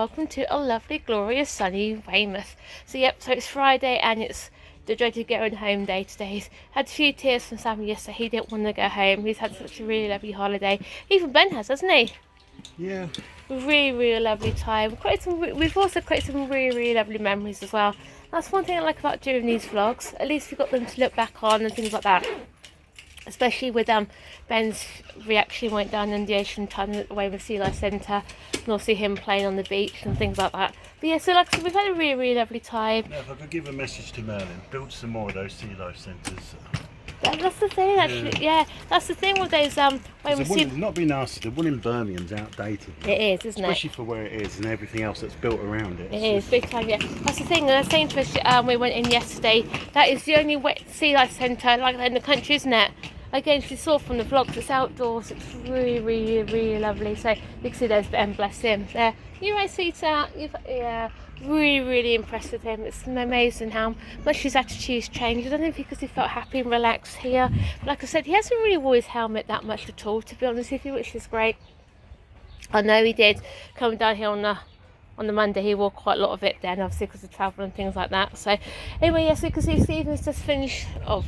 welcome to a lovely, glorious, sunny Weymouth. So it's Friday and it's the dreaded going home day today. He's had a few tears from Sam yesterday. He didn't want to go home. He's had such a really lovely holiday. Even Ben has, hasn't he? Yeah. Really lovely time. We've also created some really lovely memories as well. That's one thing I like about doing these vlogs. At least we've got them to look back on and things like that. Especially with Ben's reaction went down in the ocean time at the Weymouth Sea Life Centre, and also him playing on the beach and things like that. But yeah, so like I said, we've had a really lovely time. Now, if I could give a message to Merlin, build some more of those sea life centres. That's the thing, actually. Yeah, that's the thing with those not be nasty. The one in Birmingham's outdated. It is, isn't it? Especially for where it is and everything else that's built around it. It is big time. Yeah, that's the thing. I was saying to us, we went in yesterday. That is the only wet sea life centre like that in the country, isn't it? Again, if you saw from the vlogs, it's outdoors. It's really lovely. So you can see there's Ben, bless him. There, you're right, sweetheart. Yeah, really impressed with him. It's amazing how much his attitude's changed. I don't know if because he felt happy and relaxed here. But like I said, he hasn't really wore his helmet that much at all, to be honest with you, which is great. I know he did come down here on the Monday. He wore quite a lot of it then, obviously because of travel and things like that. So anyway, yes, we can see Stephen's just finished. Well,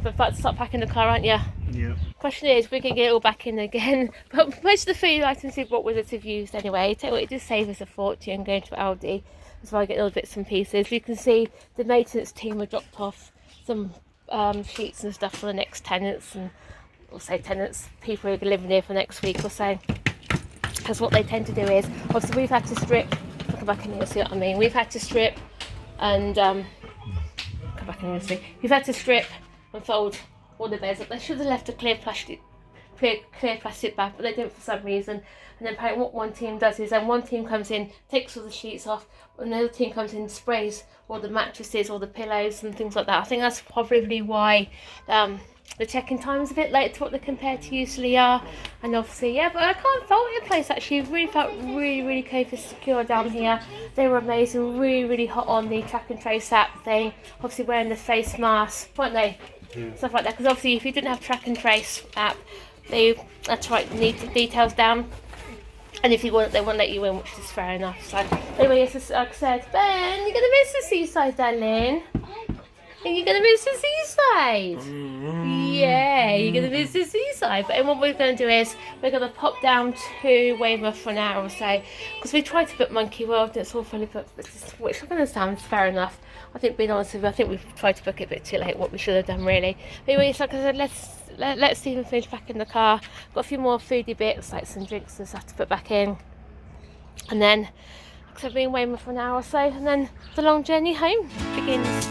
we're about to start packing the car, aren't you? Yeah. Question is, we can get it all back in again. But most of the food items we brought with us have used anyway. Tell you what, it did save us a fortune going to Aldi as well, I get little bits and pieces. You can see the maintenance team have dropped off some sheets and stuff for the next tenants, and we'll say tenants, people who are living here for next week or so. Because what they tend to do is, obviously we've had to strip, come back in here, see what I mean. We've had to strip and come back in here, see. We've had to strip and fold all the beds up. They should have left a clear plastic bag, but they didn't for some reason. And then apparently what one team does is then one team comes in, takes all the sheets off, and another team comes in, sprays all the mattresses, all the pillows and things like that. I think that's probably why the check-in time's a bit late to what they compared to usually are. And obviously, yeah, but I can't fault the place actually. It really felt really COVID secure down here. They were amazing, really hot on the track and trace app thing. Obviously wearing the face masks, weren't they? Yeah. Stuff like that, because obviously if you didn't have track and trace app, they had to write the details down, and if you want, they won't let you in, which is fair enough. So anyway, yes, like I said, Ben, you're gonna miss the seaside, darling. Are you gonna miss the seaside? Yeah, you're gonna miss the seaside. But what we're gonna do is we're gonna pop down to Weymouth for an hour or so, because we tried to book Monkey World and it's all fully booked, which I'm gonna sound fair enough. I think, being honest with you, I think we've tried to book it a bit too late, what we should have done really. But anyway, so like I said, let's Stephen finish back in the car. Got a few more foodie bits, like some drinks and stuff to put back in. And then, like I said, we're in Weymouth for an hour or so, and then the long journey home begins.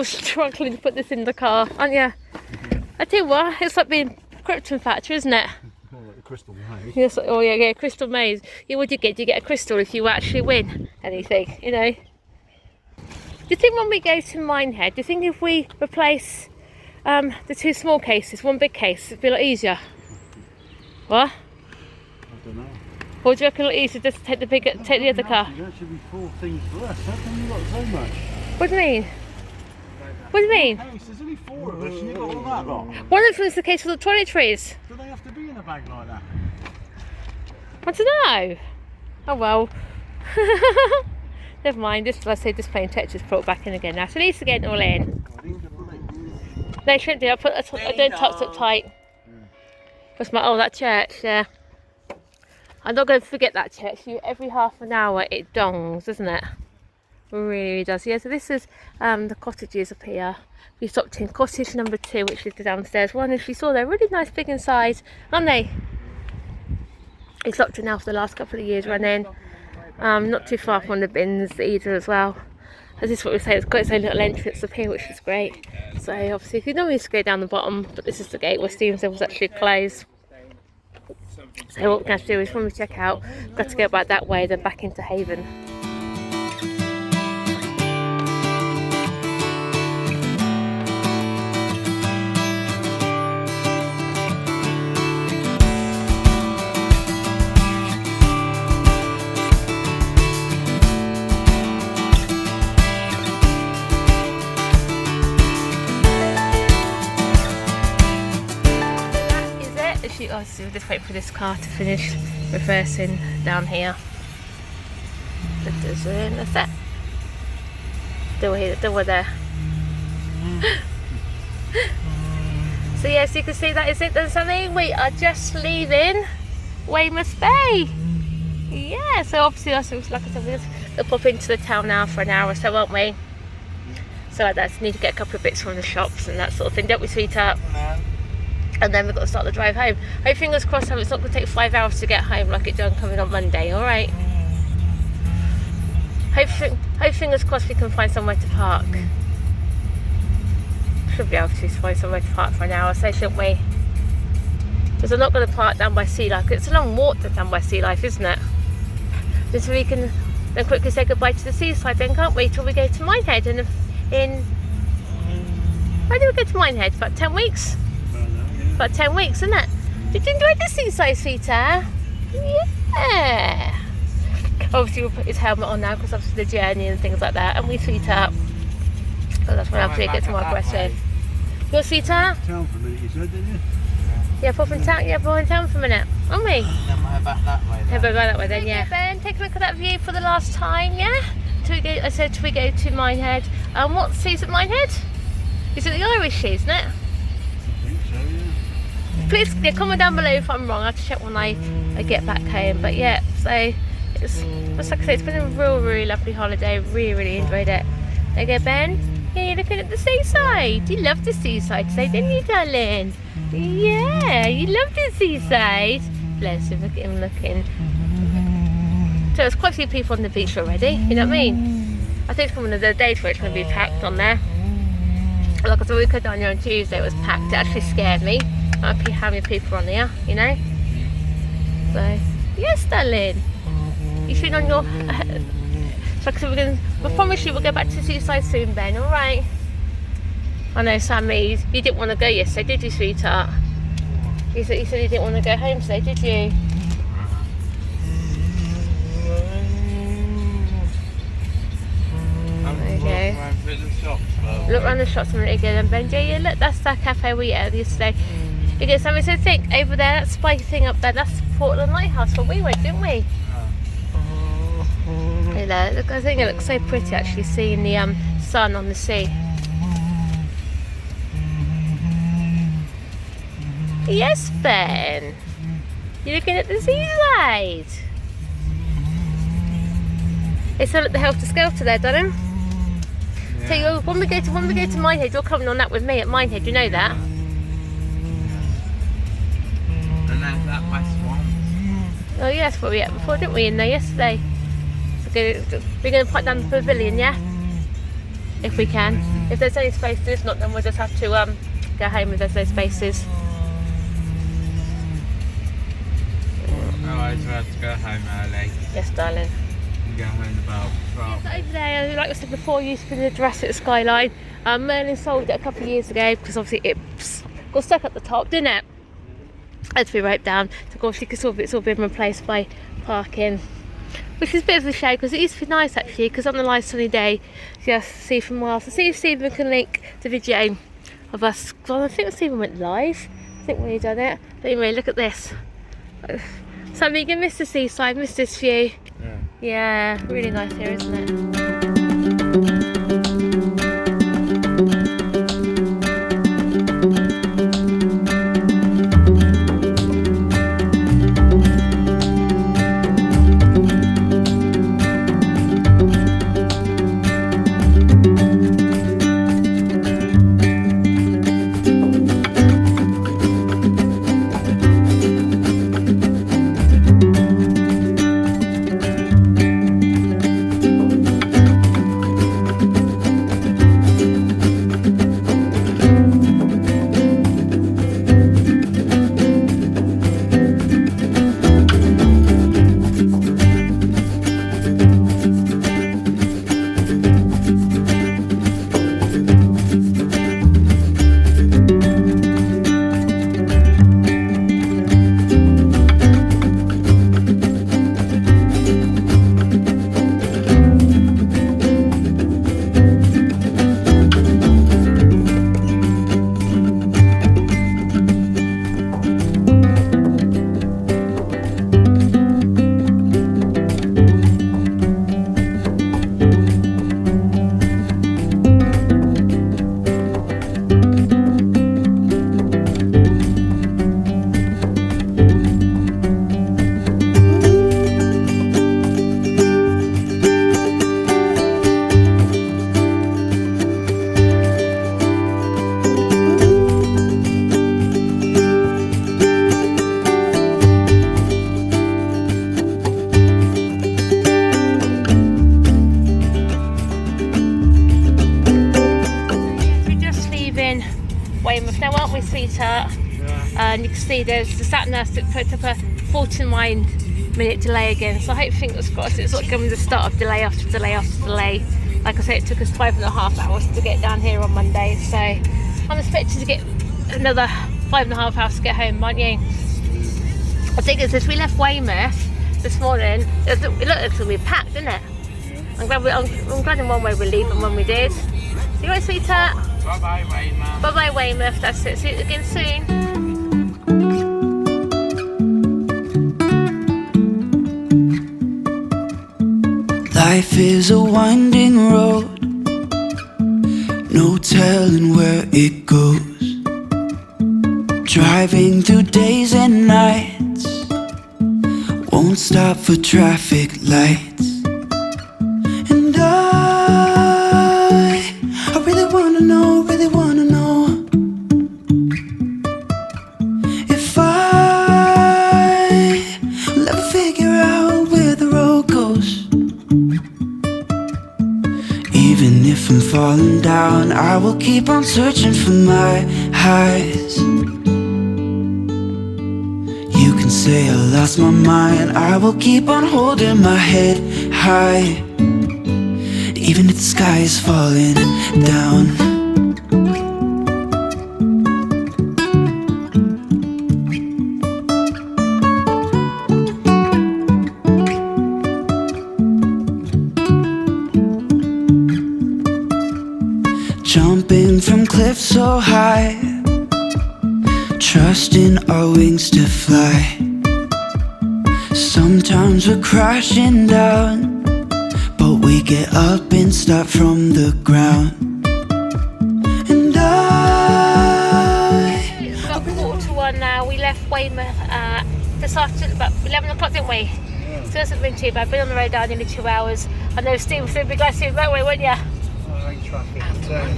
Struggling to put this in the car, aren't you? I tell you what, it's like being a krypton factory, isn't it? More like a crystal maze. Yes, oh yeah, crystal maze. Yeah, what do you get? Do you get a crystal if you actually win anything, you know? Do you think when we go to Minehead, do you think if we replace the two small cases, one big case, it'd be a lot easier? What? I don't know. Or do you reckon a lot easier just to take the other car? There should be 4 things for us. How come you got so much? What do you mean? What do you mean? Hey, there's only 4 of us and you've got all that lot. One of them is the case for the toiletries. Do they have to be in a bag like that? I don't know. Oh well. Never mind, just like I say, just playing Tetris, put it back in again now. So at least again all in. No, it shouldn't do. I don't top it tight. What's my that church, yeah. I'm not going to forget that church. Every half an hour it dongs, isn't it? Really does. Yeah, so this is the cottages up here. We stopped in cottage number 2, which is the downstairs one. As you saw, they're really nice, big inside, aren't they? We stopped in now for the last couple of years running. Not too far from the bins either as well. As this is what we say, it's got its own little entrance up here, which is great. So obviously, if you normally used to go down the bottom, but this is the gate where Stephenson was actually closed. So what we're going to do is when we check out, we've got to go back that way, then back into Haven. Oh, so we'll just wait for this car to finish reversing down here. That's it. Door here, door there. So yes, you can see that is it then, Sammy. We are just leaving Weymouth Bay. Yeah, so obviously, like I said, we'll pop into the town now for an hour or so, won't we? So like that, need to get a couple of bits from the shops and that sort of thing, don't we, sweetheart? And then we've got to start the drive home. Hope fingers crossed it's not going to take 5 hours to get home like it done coming on Monday, alright? Hope fingers crossed we can find somewhere to park. Should be able to find somewhere to park for an hour or so, shouldn't we? Because I'm not going to park down by Sea Life. It's a long walk down by Sea Life, isn't it? Just so we can then quickly say goodbye to the seaside then, can't we? Till we go to Minehead in when do we go to Minehead? About 10 weeks? About 10 weeks, isn't it? Did you enjoy the seaside, sweetheart? Yeah. Obviously we'll put his helmet on now because obviously the journey and things like that, and we sweetheart. So that's when I'll get to my breast with. Your sweetheart? Town for a minute, you said, didn't you? Yeah, pop in town. Yeah, pop in town for a minute, won't we? Then we'll head back that way. Head back that way then, yeah. Ben, take a look at that view for the last time, yeah. I said till we go to Minehead. What sea's at Minehead? Is it the Irish sea, isn't it? I think so, yeah. Please comment down below if I'm wrong. I have to check when I get back home. But yeah, so it's like I say, it's been a really lovely holiday. Really enjoyed it. There you go, Ben. Yeah, you're looking at the seaside. You loved the seaside today, didn't you, darling? Yeah, you loved the seaside. Bless him, look at him looking. So there's quite a few people on the beach already, you know what I mean? I think it's one of the days where it's going to be packed on there. Like I said, we could down here on Tuesday, it was packed. It actually scared me. How many people are on here, you know? So, yes, darling. You should on your... So we promise you we'll go back to the seaside soon, Ben, alright? I know, Sammy, you didn't want to go yesterday, did you, sweetheart? You said you didn't want to go home today, did you? There you go. Look around the shops a minute ago then, Ben. Yeah, look, that's that cafe we ate yesterday. You get something to think over there, that spiky thing up there, that's Portland Lighthouse where we went, didn't we? Look, I think it looks so pretty actually, seeing the sun on the sea. Yes, Ben. You're looking at the seaside. It's all at the Helter Skelter there, darling. Yeah. So when we go to Minehead, you're coming on that with me at Minehead. You know that. And there's that by Swans. Oh yeah, that's what we had before, didn't we? In there yesterday. So we're going to put down the pavilion, yeah. If we can. If there's any spaces, if not, then we'll just have to go home if there's no spaces. Otherwise we'll have to go home early. Yes, darling. And go home about 12. Over there, like I said before, used to be the address at the Skyline. Merlin sold it a couple of years ago because obviously it got stuck at the top, didn't it? Had to be roped down. So of course it's all been replaced by parking, which is a bit of a shame because it used to be nice actually. Because on a nice sunny day, just see from miles. So see if Stephen can link the video of us. Well, I think Stephen went live. I think when he done it. But anyway, look at this. Something you can miss the seaside, miss this view. Yeah, really nice here, isn't it? Weymouth now, aren't we, sweetheart? Yeah. And you can see there's the sat nav that put up a 49-minute delay again. So I hope, fingers crossed, it's not going to be the start of delay after delay after delay. Like I said, it took us 5.5 hours to get down here on Monday. So I'm expecting to get another 5.5 hours to get home, aren't you? I think it's if we left Weymouth this morning, it looked like it was going to be packed, didn't it? I'm glad in one way we're leaving when we did. See you right, sweetheart? Bye-bye, Weymouth. Bye-bye, Weymouth. That's it. See you again soon. Life is a winding road, no telling where it goes. Driving through days and nights, won't stop for traffic lights. And I really wanna know if I will ever figure out where the road goes. Even if I'm falling down, I will keep on searching for my highs. You can say I lost my mind, I will keep on holding my head high. Even if the sky is falling down. Jumping from cliffs so high, trusting our wings to fly. Sometimes we're crashing down, but we get up and start from the ground. And It's about 1:45 now. We left Weymouth this afternoon about 11 o'clock, didn't we? So it hasn't been too bad. Been on the road down nearly 2 hours. I know Steve would be glad to see the motorway, wouldn't you? Traffic.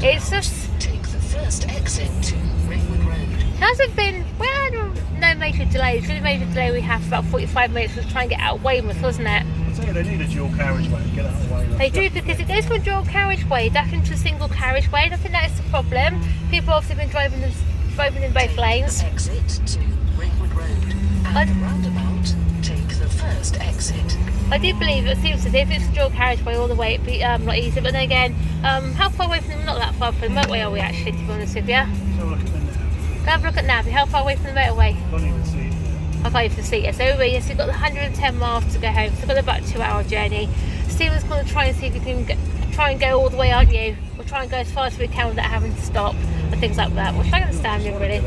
It's just... Take the first exit to Ringwood Road. hasn't been... We had no major delays. The only major delay we have for about 45 minutes was trying to get out of Weymouth, wasn't it? I tell you, they need a dual carriageway to get out of the way. They do, because it goes from a dual carriageway back into a single carriageway, and I think that's the problem. People have obviously been driving in both lanes. Exit to Ringwood Road. At the roundabout, take the first exit. I do believe it seems as if it's a dual carriageway all the way, it'd be a lot easier. But then again, how far away from them? Not that far from the motorway are we actually, to be honest with you? So look at them now. Go have a look at Navi. How far away from the motorway? Can't even see it. I can't even see it. So anyway, yes, we've got the 110 miles to go home. So we've got about a 2-hour journey. Stephen's going to try and see if we can try and go all the way, aren't you? We'll try and go as far as we can without having to stop and things like that. Which I understand him really.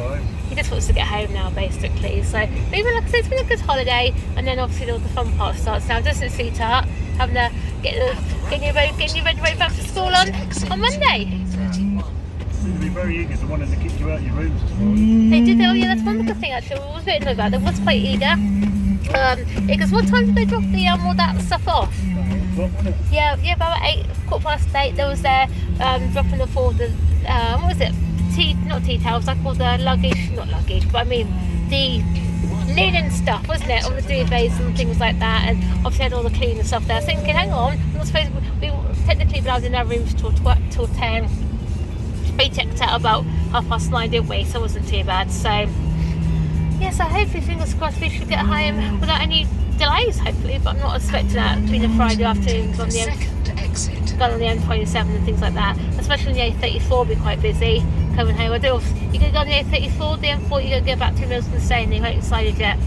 He just wants to get home now, basically. So, but even like I said, it's been a good holiday, and then obviously all the fun part starts now, doesn't it, sweetheart? Having to getting you ready back to school on Monday. They'd be very eager to wanting to kick you out of your rooms this morning. They did. Oh yeah, that's one good thing actually. I was a bit annoyed about. They was quite eager. Because what time did they drop the all that stuff off? Yeah, about 8:15. They was there dropping off all the what was it? Not tea towels. I call the luggage, not luggage, but I mean the linen stuff, wasn't it? All the duvets and things like that, and obviously had all the cleaning stuff there. So thinking, hang on, I'm not supposed we technically allowed in our rooms till 10. We checked out about 9:30, didn't we? So it wasn't too bad. So yes, I hopefully, fingers crossed, we should get home without any delays, hopefully, but I'm not expecting that. It's been a Friday afternoon on the M27 and things like that, especially on the A34 will be quite busy coming home. I do. You can go on the A34, the M4, you're going to go back to Milton Staying, you haven't decided yet.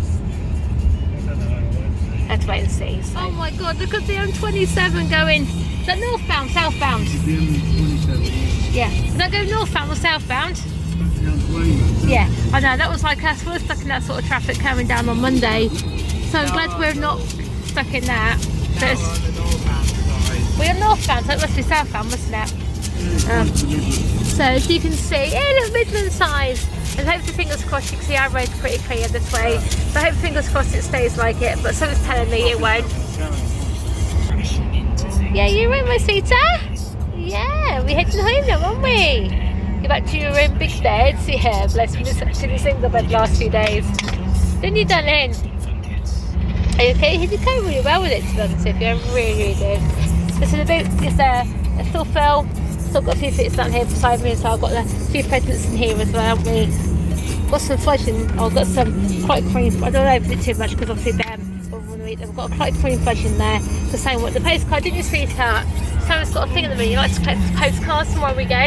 Let's wait and see. So. Oh my god, look at the M27 going. Is that northbound, southbound? Yeah. Is that going northbound or southbound? Yeah, I know, that was like us. We were stuck in that sort of traffic coming down on Monday. So I'm glad we're not stuck in that. We're northbound, so it must be southbound, mustn't it? So as you can see, yeah, look, Midland side. And hopefully, fingers crossed, you can see our road's pretty clear this way. So I hope, fingers crossed, it stays like it. But someone's telling me it won't. Yeah, you're right, my sweetheart. Yeah, we're heading home now, aren't we? Get back to your own big beds. Yeah, bless me, it's actually single bed last few days. Didn't you, darling? Are you okay? You did really well with it, to be honest with you. I really, really did. Listen, the boot is a Thorfell So I've got a few bits down here beside me as well. I've got a few presents in here as well, haven't we? Got some fudge and I've got some quite cream. I don't open it too much because obviously I've got a quite cream fudge in there. The same with the postcard. Didn't you see that? Sam's got a thing at the minute. You like to collect postcards from where we go.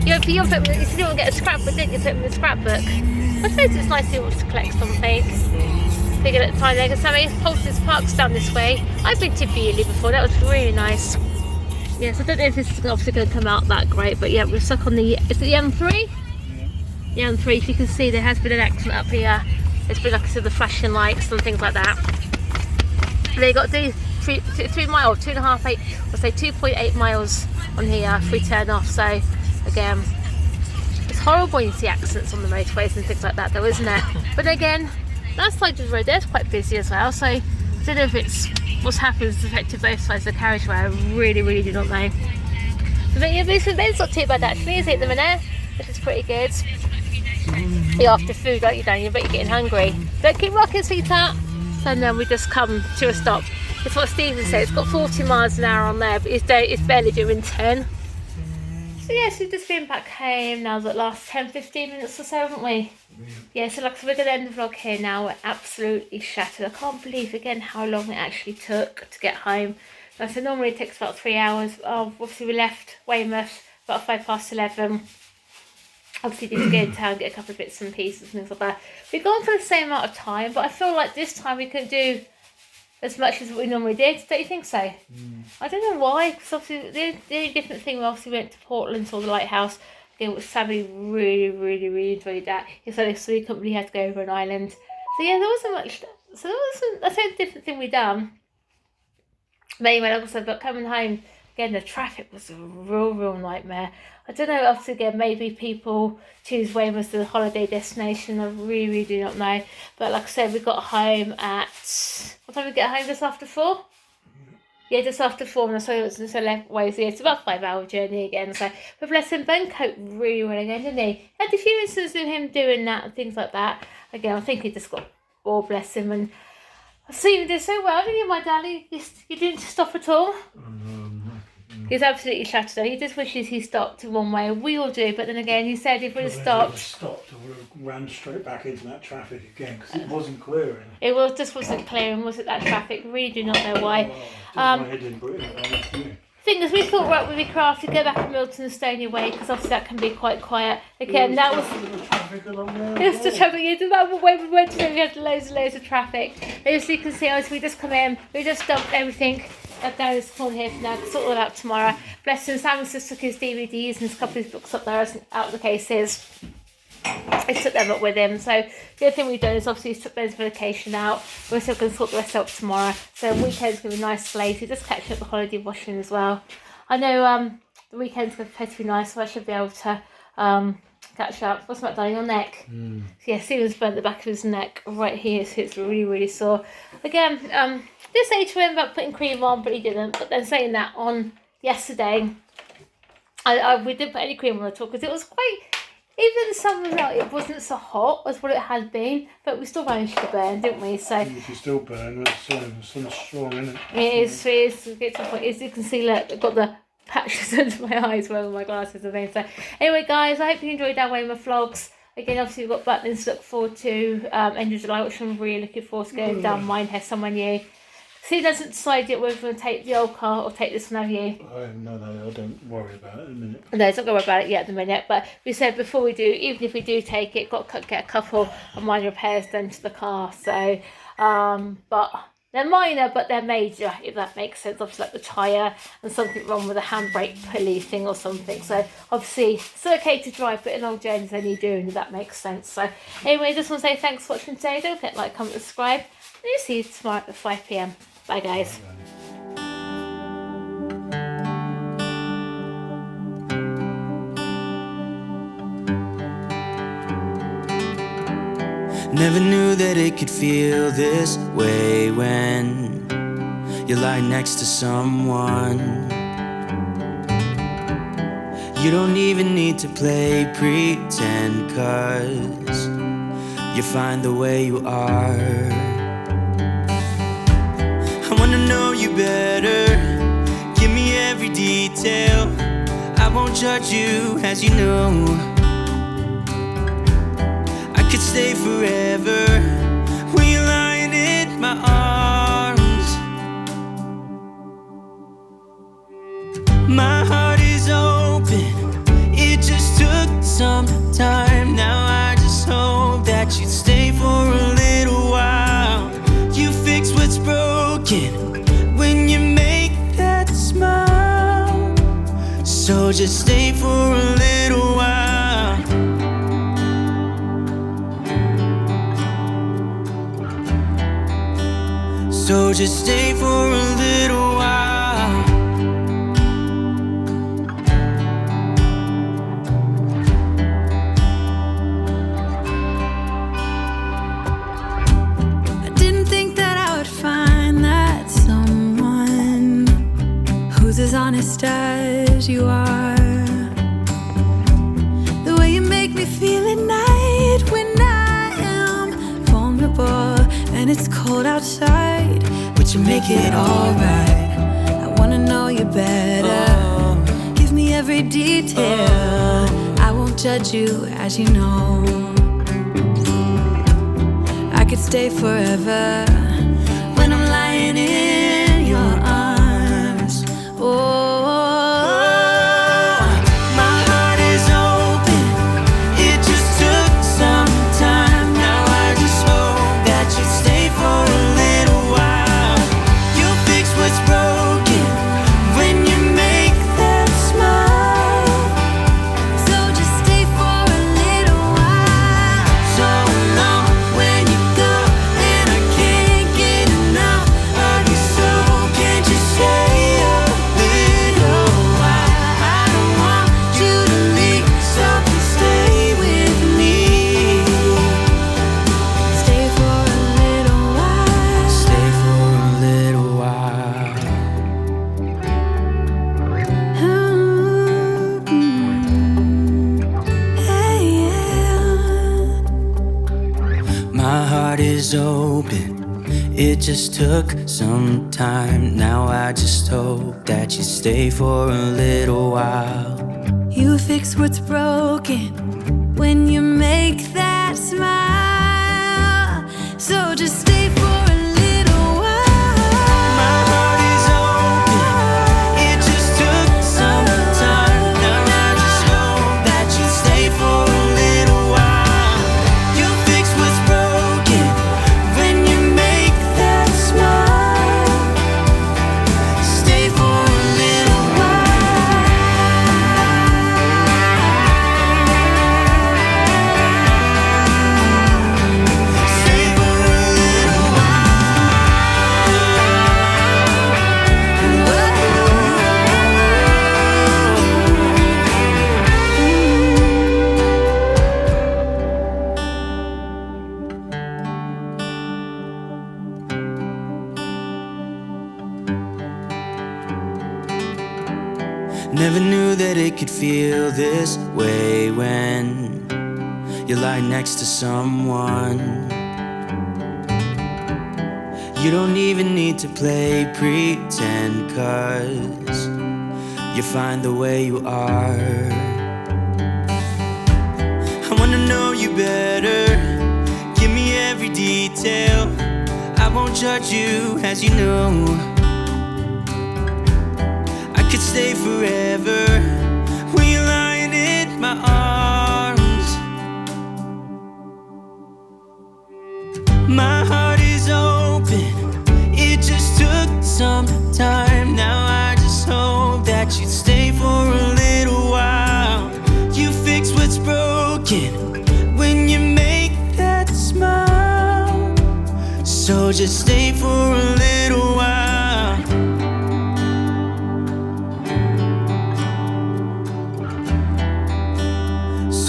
You said you want to get a scrapbook, didn't you? Put them in the scrapbook. I suppose it's nice to be able to collect something. Bigger at the time there. Because Sammy, Paulson's Park's down this way. I've been to Violin before. That was really nice. Yes, I don't know if this is obviously going to come out that great, but yeah, we're stuck on the. Is it the M3? Yeah, M3. If you can see, there has been an accident up here. There's been, like I said, the flashing lights and things like that. They got to do 3 miles, 2.5, 8, let's say 2.8 miles on here if we turn off. So again, it's horrible when you see accidents on the motorways and things like that, though, isn't it? But again, that side of the road there's quite busy as well. So I don't know if it's what's happened has affected both sides of the carriageway. I really do not know. But yeah, it's not too bad actually, is it, at the minute? Which is pretty good. You're after food, aren't you, Daniel? But you're getting hungry. Don't keep rocking, sweetheart. So then we just come to a stop. It's what Stephen said. It's got 40 miles an hour on there, but it's barely doing 10. So yes, we've just been back home now. The last 10-15 minutes or so, haven't we? Yeah. So like, so we're gonna end the vlog here now. We're absolutely shattered. I can't believe again how long it actually took to get home. Like, so normally it takes about 3 hours. Oh, obviously we left Weymouth about 11:05. Obviously did go in town, get a couple of bits and pieces and things like that. We've gone for the same amount of time, but I feel like this time we couldn't do as much as we normally did. Don't you think so? I don't know why, because obviously the only different thing, we obviously went to Portland, saw the lighthouse. Again, which Sammy really enjoyed that. He said so he couldn't really have to go over an island. So yeah, there wasn't much. So there wasn't. That's a different thing we done. But anyway, like I said, but coming home again, the traffic was a real nightmare. I don't know, obviously again, maybe people choose Weymouth as a holiday destination. I really do not know. But like I said, we got home at, what time did we get home? Just after 4? Yeah, just after 4, and I saw it was just 11 ways. So yeah, it's about a 5-hour journey again. So, but bless him, Blanco really well again, didn't he? Had a few instances of him doing that and things like that. Again, I think he just got bored, bless him. And I see you did so well, didn't you, my darling? You didn't stop at all? He's absolutely shattered though. He just wishes he stopped in one way. We all do, but then again, he said if we'd have stopped, I would have ran straight back into that traffic again because it wasn't clearing. It just wasn't clearing, was it, that traffic? Really do not know why. My head in Britain. Thing is, we thought right with the craft to go back to Milton and Stony Way because obviously that can be quite quiet. Again, that was it's the traffic. You remember when we went to it, we had loads of traffic. As you can see, as we just come in, we just dumped everything down this corner here for now. Sort all out tomorrow. Bless him. Sam just took his DVDs and a couple of his books up there out of the cases. He took them up with him. So the other thing we've done is obviously took those medication out. We're still going to sort the rest out tomorrow. So the weekend's going to be nice lazy. Just catching up the holiday washing as well. I know the weekend's going to be nice, so I should be able to catch up. What's that, darling? Your neck? So yeah, Stephen's burnt the back of his neck right here, so it's really sore. Again, did say to him about putting cream on, but he didn't. But then saying that on yesterday, we didn't put any cream on at all because it was quite. Even summer out, it wasn't so hot as what it had been, but we still managed to burn, didn't we? So You can still burn, the sun's strong, isn't it? it is. Get to the point. As you can see, look, I've got the patches under my eyes where my glasses are being. So anyway, guys, I hope you enjoyed our Weymouth vlogs. Again, obviously we've got buttons to look forward to end of July, which I'm really looking forward to going down Minehead somewhere new. Steve hasn't decided yet whether we're going to take the old car or take this one, have you? No, I don't worry about it in a minute. No, it's not going to worry about it yet at the minute, but we said before we do, even if we do take it, got to get a couple of minor repairs done to the car. So, but they're minor, but they're major, if that makes sense. Obviously, like the tyre and something wrong with the handbrake pulley thing or something. So, obviously, it's okay to drive, but in long journeys they need doing, if that makes sense. So, anyway, just want to say thanks for watching today. Don't forget to like, comment, subscribe. And we'll see you tomorrow at 5 PM. Bye, guys. Never knew that it could feel this way when you lie next to someone. You don't even need to play pretend, 'cause you find the way you are. I wanna know you better, give me every detail, won't judge you, as you know. I could stay forever when you're lying in my arms. My heart is open, it just took some time. Now I just hope that you'd stay for a little while. You fix what's broken when you make that smile. So just stay for a little while. So just stay for a little while. I didn't think that I would find that someone who's as honest as you are. The way you make me feel at night when I am vulnerable and it's cold outside, but you make it alright. I wanna know you better. Give me every detail. I won't judge you, as you know. I could stay forever when I'm lying in your arms. Oh, my heart is open. It just took some time. Now I just hope that you stay for a little while. You'll fix what's broken when you make that smile. So just stay for a little while. So long when you go, and I can't get enough of you. So can't you stay a little while? I don't want you to leave, so please stay with me. Stay for a little while. Stay for a little while. Hey, yeah. My heart is open. It just took some time. Now I just hope that you stay for a little while. You fix what's broken when you make that smile. So just stay for a little while. My heart is open. It just took some time. Now I just hope that you stay for a little while. You fix what's broken when you make that smile. Stay for a little while. Stay for a little Never knew that it could feel this way when you lie next to someone. You don't even need to play pretend, 'cause you find the way you are. I wanna know you better. Give me every detail. I won't judge you, as you know. I could stay forever when you're lying in my arms. My heart is open. It just took some time. Now I just hope that you'd stay for a little while. You fix what's broken when you make that smile. So just stay for a little while.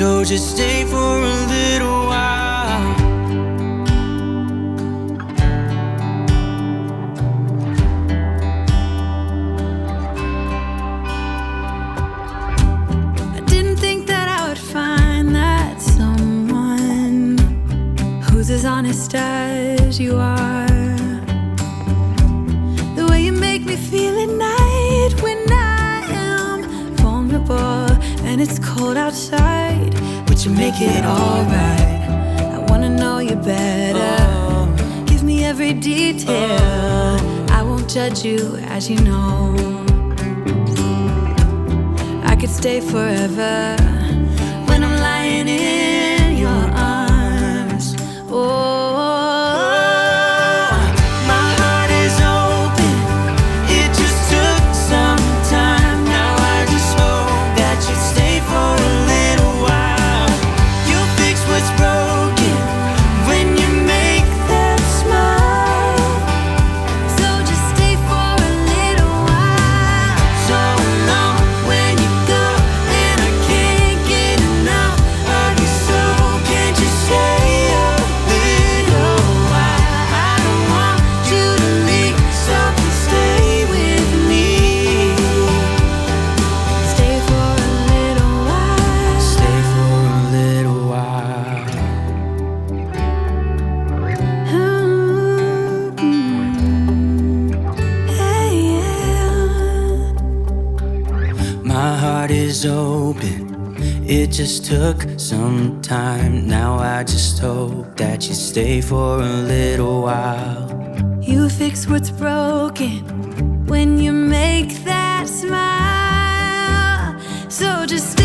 So just stay for a little while. I didn't think that I would find that someone who's as honest as you are. The way you make me feel at night when I am vulnerable and it's cold outside, but you make it alright. I wanna know you better. Give me every detail. I won't judge you, as you know. I could stay forever when I'm lying in your arms. Oh. Open. It just took some time. Now I just hope that you stay for a little while. You fix what's broken when you make that smile. So just